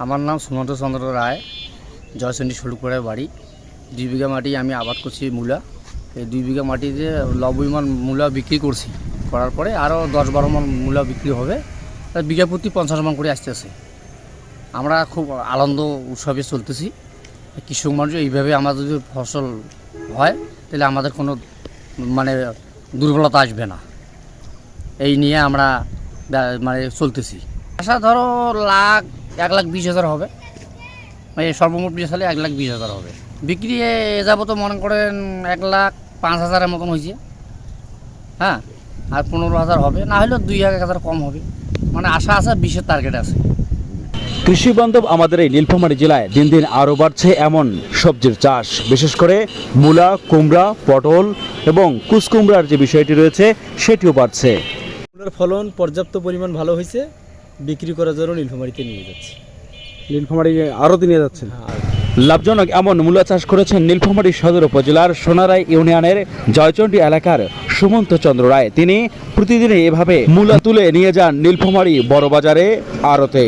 আমার নাম সুমন্ত চন্দ্র রায়, জয়চন্ডী ষোলপুরের বাড়ি। 2 বিঘা মাটি আমি আবাদ করছি মূলা। এই 2 বিঘা মাটিতে 90 মণ মূলা বিক্রি করছি, করার পরে আরও 10-12 মণ মূলা বিক্রি হবে। বিঘা প্রতি 50 মণ করে আসতেছে। আমরা খুব আনন্দ উৎসবে চলতেছি। কৃষক মানুষ এইভাবে আমাদের যদি ফসল হয় তাহলে আমাদের কোনো দুর্বলতা আসবে না, এই নিয়ে আমরা চলতেছি। আশা ধরো 1,20,000 হবে, সর্বমোট বিশ হলে 1,20,000 হবে। বিক্রি এ যাবো তো মনে করেন 1,05,000 মতন হয়েছে। হ্যাঁ, আর 15,000 হবে, না হলেও 2,000 কম হবে। আশা আছে, 20-এর টার্গেট আছে। কৃষি বান্ধব আমাদের এই নীলফামারী জেলায় দিন দিন আরও বাড়ছে এমন সবজির চাষ, বিশেষ করে মূলা, কুমড়া, পটল এবং কুচকুমড়ার যে বিষয়টি রয়েছে সেটিও বাড়ছে। মূলার ফলন পর্যাপ্ত পরিমাণ ভালো হয়েছে, বিক্রি করার জন্য নীলফামারীতে নিয়ে যাচ্ছে। নীলফামারী আরও নিয়ে যাচ্ছেন। লাভজনক এমন মূলা চাষ করেছেন নীলফামারী সদর উপজেলার সোনারাই ইউনিয়নের জয়চন্ডী এলাকার সুমন্ত চন্দ্র রায়। তিনি প্রতিদিনই এভাবে মূলা তুলে নিয়ে যান নীলফামারী বড় বাজারে আড়তে।